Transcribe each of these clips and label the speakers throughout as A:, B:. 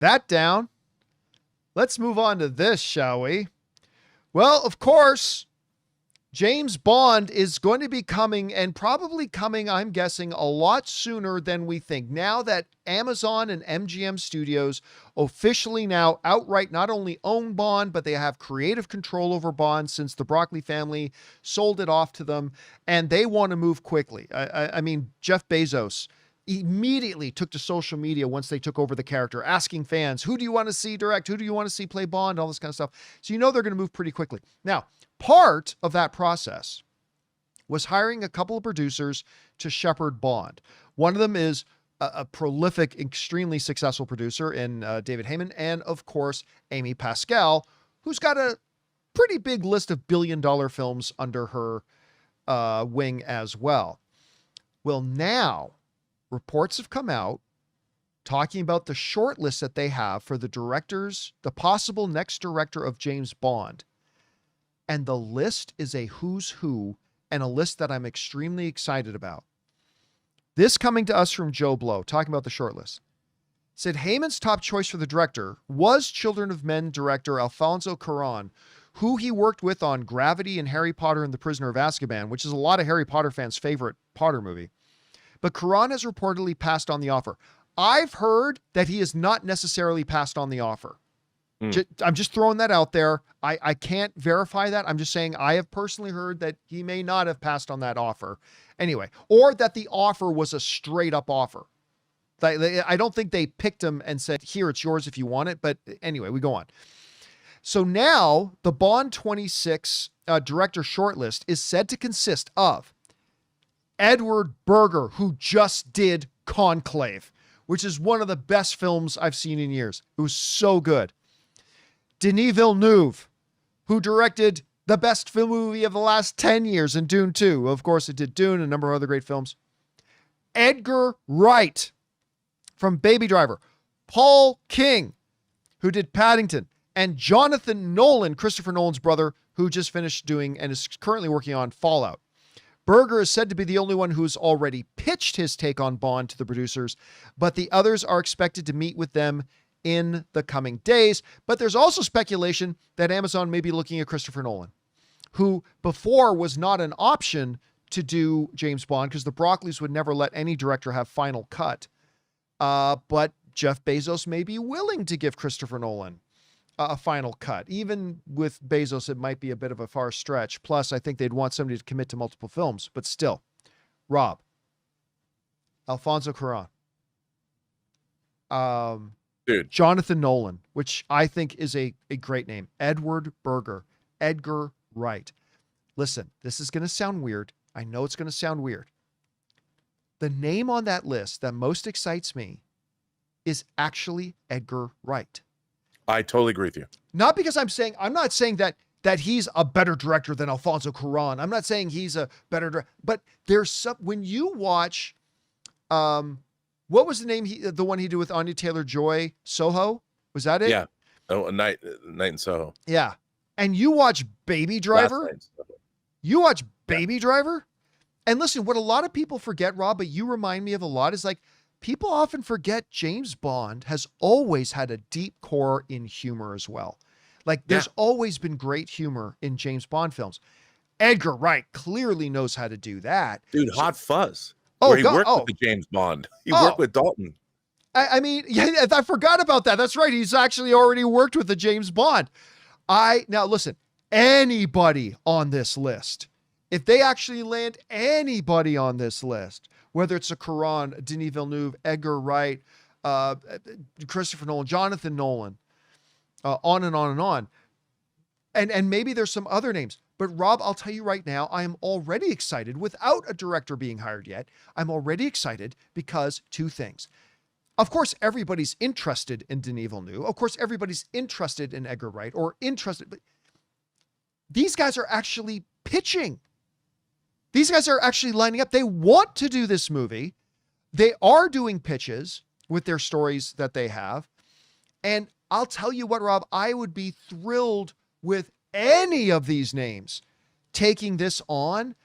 A: that down. Let's move on to this, shall we? Well, of course, James Bond is going to be coming, and probably coming, I'm guessing, a lot sooner than we think. Now that Amazon and MGM Studios officially now outright not only own Bond, but they have creative control over Bond since the Broccoli family sold it off to them, and they want to move quickly. I mean, Jeff Bezos immediately took to social media once they took over the character, asking fans, who do you want to see direct? Who do you want to see play Bond? All this kind of stuff. So you know they're going to move pretty quickly. Now, part of that process was hiring a couple of producers to shepherd Bond. One of them is a prolific, extremely successful producer in David Heyman, and of course, Amy Pascal, who's got a pretty big list of billion-dollar films under her wing as well. Well, now reports have come out talking about the shortlist that they have for the directors, the possible next director of James Bond. And the list is a who's who, and a list that I'm extremely excited about. This coming to us from Joe Blow, talking about the shortlist. Said Heyman's top choice for the director was Children of Men director Alfonso Cuarón, who he worked with on Gravity and Harry Potter and the Prisoner of Azkaban, which is a lot of Harry Potter fans' favorite Potter movie. But Cuarón has reportedly passed on the offer. I've heard that he has not necessarily passed on the offer. I'm just throwing that out there. I can't verify that. I'm just saying I have personally heard that he may not have passed on that offer. Anyway, or that the offer was a straight up offer. I don't think they picked him and said, here, it's yours if you want it. But anyway, we go on. So now the Bond 26 director shortlist is said to consist of Edward Berger, who just did Conclave, which is one of the best films I've seen in years. It was so good. Denis Villeneuve, who directed the best film movie of the last 10 years in Dune 2. Of course, it did Dune and a number of other great films. Edgar Wright from Baby Driver. Paul King, who did Paddington. And Jonathan Nolan, Christopher Nolan's brother, who just finished doing and is currently working on Fallout. Berger is said to be the only one who's already pitched his take on Bond to the producers, but the others are expected to meet with them in the coming days. But there's also speculation that Amazon may be looking at Christopher Nolan, who before was not an option to do James Bond because the Broccoli's would never let any director have final cut. But Jeff Bezos may be willing to give Christopher Nolan a final cut. Even with Bezos, it might be a bit of a far stretch. Plus, I think they'd want somebody to commit to multiple films, but still. Rob. Alfonso Cuarón.
B: Dude.
A: Jonathan Nolan, which I think is a great name. Edward Berger. Edgar Wright. Listen, this is going to sound weird. I know it's going to sound weird. The name on that list that most excites me is actually Edgar Wright.
B: I totally agree with you.
A: Not because I'm not saying that he's a better director than Alfonso Cuarón. I'm not saying he's a better director, but there's some, when you watch, what was the name? The one he did with Anya Taylor-Joy, Soho? Was that it?
B: Yeah. Oh, a night in Soho.
A: Yeah. And you watch Baby Driver. You watch Baby Driver. And listen, what a lot of people forget, Rob, but you remind me of a lot, is like, people often forget James Bond has always had a deep core in humor as well. Like there's always been great humor in James Bond films. Edgar Wright clearly knows how to do that.
B: Dude, Hot Fuzz.
A: Oh,
B: where he worked with the James Bond. He worked with Dalton.
A: I mean, yeah, I forgot about that. That's right. He's actually already worked with the James Bond. Now listen, anybody on this list, if they actually land anybody on this list, whether it's a Cuarón, Denis Villeneuve, Edgar Wright, Christopher Nolan, Jonathan Nolan, on and on and on. And maybe there's some other names. But Rob, I'll tell you right now, I am already excited without a director being hired yet. I'm already excited because two things. Of course, everybody's interested in Denis Villeneuve. Of course, everybody's interested in Edgar Wright or interested. But these guys are actually pitching. These guys are actually lining up. They want to do this movie. They are doing pitches with their stories that they have. And I'll tell you what, Rob, I would be thrilled with any of these names taking this on.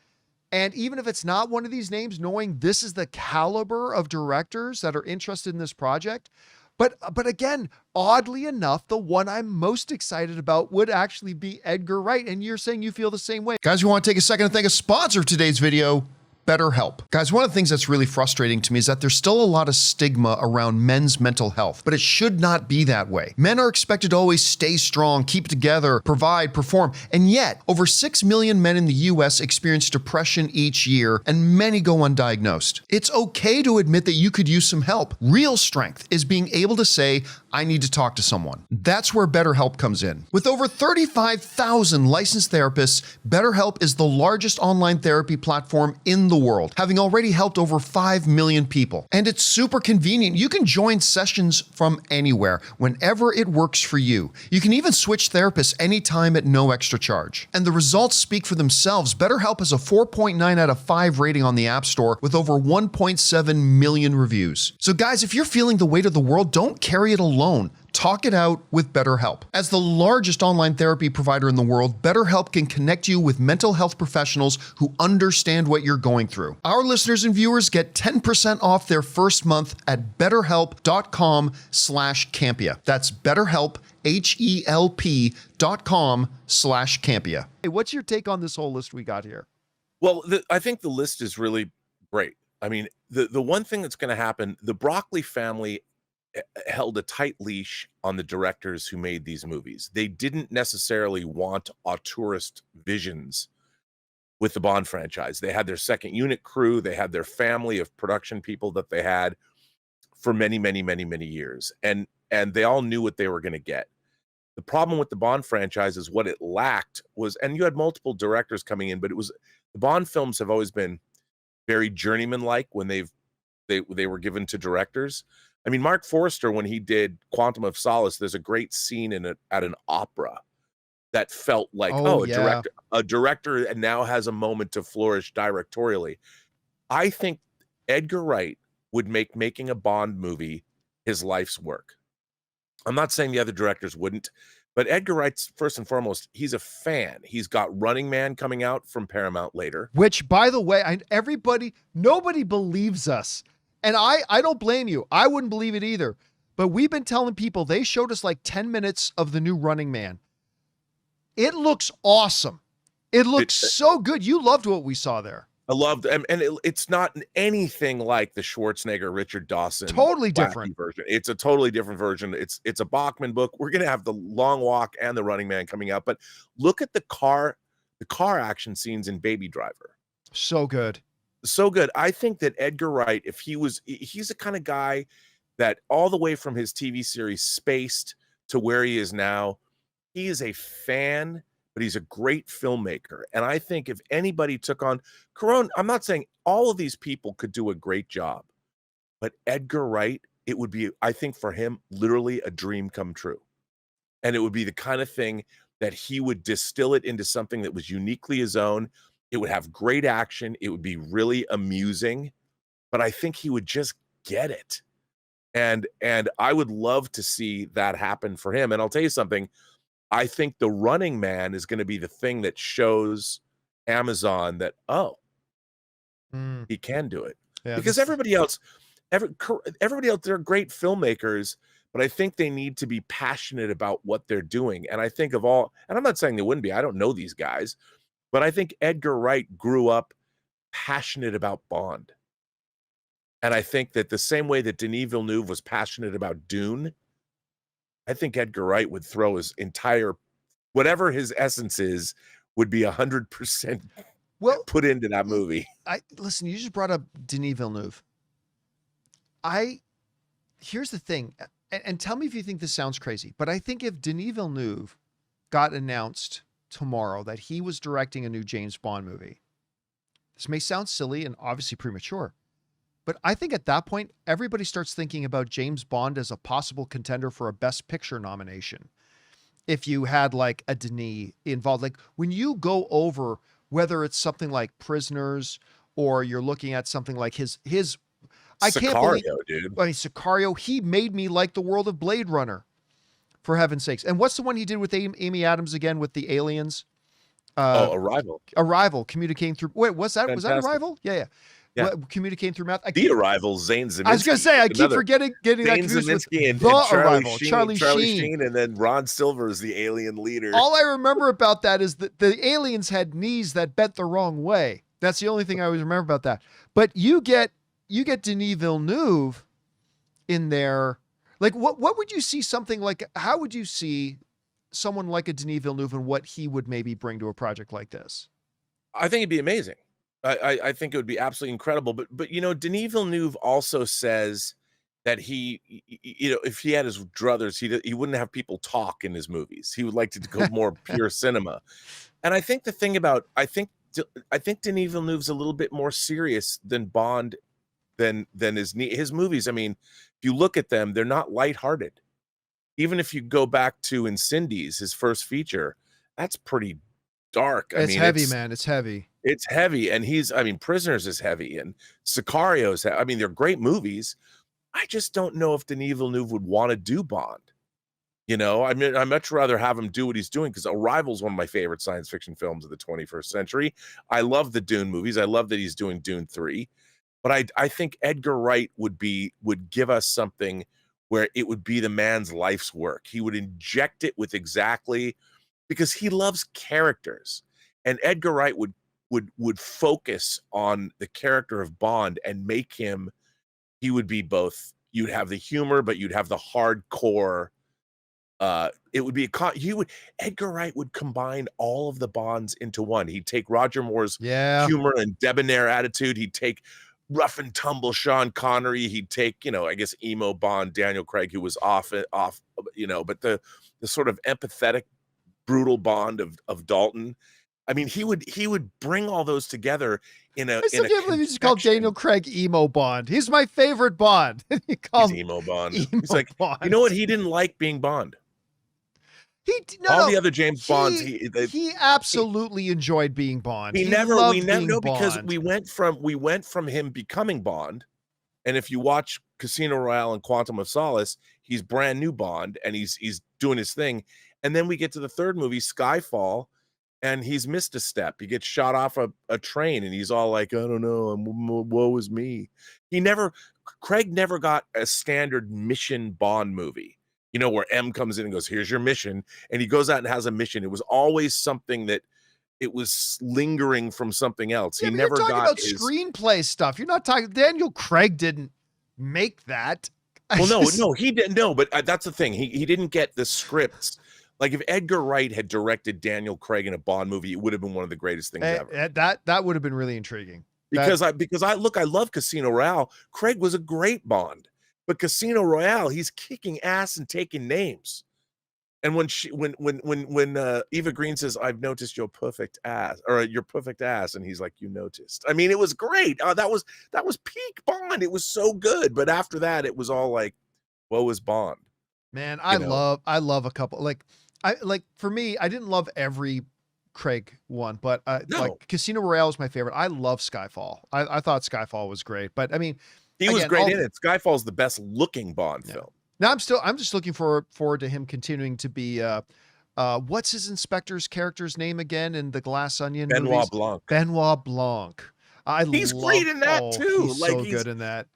A: And even if it's not one of these names, knowing this is the caliber of directors that are interested in this project, But again, oddly enough, the one I'm most excited about would actually be Edgar Wright. And you're saying you feel the same way. Guys, we want to take a second to thank a sponsor of today's video, BetterHelp. Guys, one of the things that's really frustrating to me is that there's still a lot of stigma around men's mental health, but it should not be that way. Men are expected to always stay strong, keep it together, provide, perform, and yet over 6 million men in the US experience depression each year, and many go undiagnosed. It's okay to admit that you could use some help. Real strength is being able to say, I need to talk to someone. That's where BetterHelp comes in. With over 35,000 licensed therapists, BetterHelp is the largest online therapy platform in the world, having already helped over 5 million people. And it's super convenient. You can join sessions from anywhere, whenever it works for you. You can even switch therapists anytime at no extra charge. And the results speak for themselves. BetterHelp has a 4.9 out of 5 rating on the App Store with over 1.7 million reviews. So guys, if you're feeling the weight of the world, don't carry it alone. Talk it out with BetterHelp. As the largest online therapy provider in the world, BetterHelp can connect you with mental health professionals who understand what you're going through. Our listeners and viewers get 10% off their first month at betterhelp.com/Campea. That's BetterHelp, HELP.com/Campea. Hey, what's your take on this whole list we got here?
B: Well, I think the list is really great. I mean, the one thing that's going to happen, the Broccoli family held a tight leash on the directors who made these movies. They didn't necessarily want auteurist visions with the Bond franchise. They had their second unit crew. They had their family of production people that they had for many, many, many, many years. And they all knew what they were going to get. The problem with the Bond franchise is what it lacked was, and you had multiple directors coming in, but it was, the Bond films have always been very journeyman-like when they were given to directors. I mean, Mark Forster, when he did Quantum of Solace, there's a great scene at an opera that felt like, a director now has a moment to flourish directorially. I think Edgar Wright would make making a Bond movie his life's work. I'm not saying the other directors wouldn't, but Edgar Wright's, first and foremost, he's a fan. He's got Running Man coming out from Paramount later.
A: Which, by the way, nobody believes us. And I don't blame you. I wouldn't believe it either. But we've been telling people, they showed us like 10 minutes of the new Running Man. It looks awesome. It looks so good. You loved what we saw there.
B: I loved, and it's not anything like the Schwarzenegger, Richard Dawson.
A: Totally different
B: version. It's a totally different version. It's a Bachman book. We're going to have the Long Walk and the Running Man coming out. But look at the car action scenes in Baby Driver.
A: So good.
B: So good. I think that Edgar Wright, he's the kind of guy that all the way from his TV series Spaced to where he is now, he is a fan, but he's a great filmmaker. And I think if anybody took on Corone, I'm not saying all of these people could do a great job, but Edgar Wright, it would be, I think for him, literally a dream come true. And it would be the kind of thing that he would distill it into something that was uniquely his own. It would have great action. It would be really amusing, but I think he would just get it. And I would love to see that happen for him. And I'll tell you something, I think the Running Man is going to be the thing that shows Amazon that, he can do it. Yeah, because everybody else, they're great filmmakers, but I think they need to be passionate about what they're doing. And I think and I'm not saying they wouldn't be, I don't know these guys, but I think Edgar Wright grew up passionate about Bond. And I think that the same way that Denis Villeneuve was passionate about Dune, I think Edgar Wright would throw his entire, whatever his essence is, would be 100% put into that movie.
A: Listen, you just brought up Denis Villeneuve. Here's the thing, and tell me if you think this sounds crazy, but I think if Denis Villeneuve got announced tomorrow that he was directing a new James Bond movie, this may sound silly and obviously premature, but I think at that point, everybody starts thinking about James Bond as a possible contender for a Best Picture nomination. If you had like a Denis involved, like when you go over whether it's something like Prisoners or you're looking at something like his I
B: Sicario,
A: can't believe,
B: dude.
A: I mean, Sicario, he made me like the world of Blade Runner, for heaven's sakes. And what's the one he did with Amy Adams again with the aliens?
B: Arrival.
A: Arrival, communicating through. Wait, was that Arrival? Yeah.
B: Yeah.
A: Communicating through mouth.
B: The Arrival, Zane Ziminski.
A: I was going to say, I keep
B: another
A: forgetting getting that
B: Zane
A: confused with
B: Ziminski and
A: The
B: Charlie
A: Arrival,
B: Sheen,
A: Charlie Sheen.
B: and then Ron Silver is the alien leader.
A: All I remember about that is that the aliens had knees that bent the wrong way. That's the only thing I always remember about that. But you get Denis Villeneuve in there. Like, what would you see something like, how would you see someone like a Denis Villeneuve and what he would maybe bring to a project like this?
B: I think it'd be amazing. I think it would be absolutely incredible. But you know, Denis Villeneuve also says that if he had his druthers, he wouldn't have people talk in his movies. He would like to go more pure cinema. And I think the thing about I think Denis Villeneuve's a little bit more serious than Bond than his movies. I mean, if you look at them, they're not lighthearted. Even if you go back to Incendies, his first feature, that's pretty dark.
A: It's heavy, man. It's heavy.
B: It's heavy. And Prisoners is heavy, and Sicario's they're great movies. I just don't know if Denis Villeneuve would want to do Bond. You know, I mean, I'd much rather have him do what he's doing, because Arrival's one of my favorite science fiction films of the 21st century. I love the Dune movies. I love that he's doing Dune 3. But I think Edgar Wright would give us something where it would be the man's life's work. He would inject it with because he loves characters. And Edgar Wright would focus on the character of Bond and make him, he would be both, you'd have the humor, but you'd have the hardcore. It would be Edgar Wright would combine all of the Bonds into one. He'd take Roger Moore's humor and debonair attitude. He'd take rough and tumble Sean Connery. He'd take, I guess, emo Bond, Daniel Craig, who was off, but the sort of empathetic, brutal Bond of Dalton. I mean, he would bring all those together in a. I
A: still can't believe you just called Daniel Craig emo Bond. He's my favorite Bond. He's
B: emo Bond. He's like, Bond. You know what? He didn't like being Bond. The other James Bonds,
A: he absolutely enjoyed being Bond.
B: Because we went from him becoming Bond, and if you watch Casino Royale and Quantum of Solace, he's brand new Bond, and he's doing his thing, and then we get to the third movie, Skyfall, and he's missed a step. He gets shot off a train, and he's all like, I don't know, woe is me. Craig never got a standard mission Bond movie. Where M comes in and goes, here's your mission. And he goes out and has a mission. It was always something that it was lingering from something else.
A: Yeah, he never got about screenplay stuff. You're not talking, Daniel Craig didn't make that.
B: No, he didn't. No, but that's the thing. He didn't get the scripts. Like if Edgar Wright had directed Daniel Craig in a Bond movie, it would have been one of the greatest things ever.
A: That would have been really intriguing.
B: Because I love Casino Royale. Craig was a great Bond. But Casino Royale, he's kicking ass and taking names. And when Eva Green says, "I've noticed your perfect ass," and he's like, "You noticed." I mean, it was great. That was peak Bond. It was so good. But after that, it was all like, "Woe is Bond."
A: Man, I love a couple. For me, I didn't love every Craig one, but like Casino Royale was my favorite. I love Skyfall. I thought Skyfall was great, but I mean.
B: He was great in it. Skyfall's the best looking Bond film.
A: Now I'm just looking forward to him continuing to be what's his inspector's character's name again in the Glass Onion
B: Benoit
A: movies?
B: Blanc.
A: Benoit Blanc.
B: He's great in that too.
A: He's so good in that.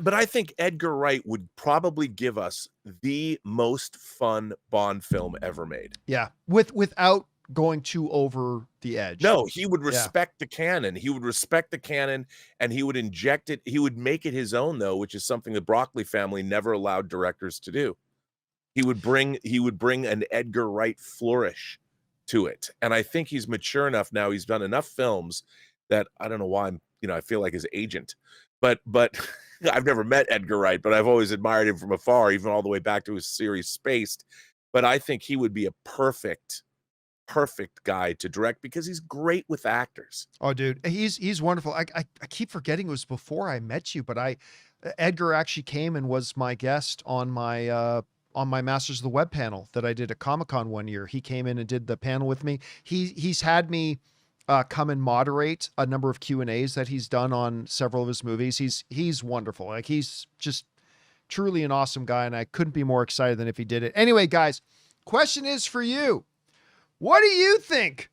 B: But I think Edgar Wright would probably give us the most fun Bond film ever made.
A: Yeah, without going too over the edge.
B: No, he would respect the canon. He would respect the canon, and he would inject it. He would make it his own, though, which is something the Broccoli family never allowed directors to do. He would bring an Edgar Wright flourish to it. And I think he's mature enough now. He's done enough films that I don't know why I feel like his agent. But I've never met Edgar Wright, but I've always admired him from afar, even all the way back to his series Spaced. But I think he would be a perfect guy to direct because he's great with actors.
A: Oh, dude, he's wonderful. I keep forgetting it was before I met you, but Edgar actually came and was my guest on my Masters of the Web panel that I did at Comic-Con one year. He came in and did the panel with me. He's had me come and moderate a number of Q&As that he's done on several of his movies. He's wonderful. Like, he's just truly an awesome guy, and I couldn't be more excited than if he did it. Anyway, guys, question is for you. What do you think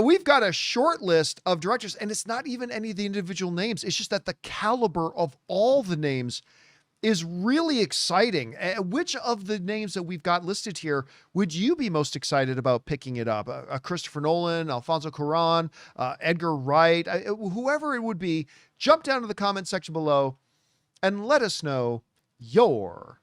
A: We've got a short list of directors, and it's not even any of the individual names. It's just that the caliber of all the names is really exciting. Which of the names that we've got listed here would you be most excited about picking it up? Christopher Nolan, Alfonso Cuarón, Edgar Wright, whoever it would be, jump down to the comment section below and let us know your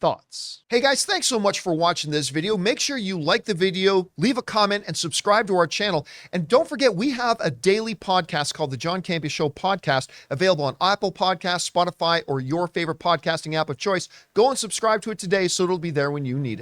A: thoughts. Hey guys, thanks so much for watching this video. Make sure you like the video, leave a comment, and subscribe to our channel. And don't forget, we have a daily podcast called the John Campea Show podcast, available on Apple Podcasts, Spotify, or your favorite podcasting app of choice. Go and subscribe to it today so it'll be there when you need it.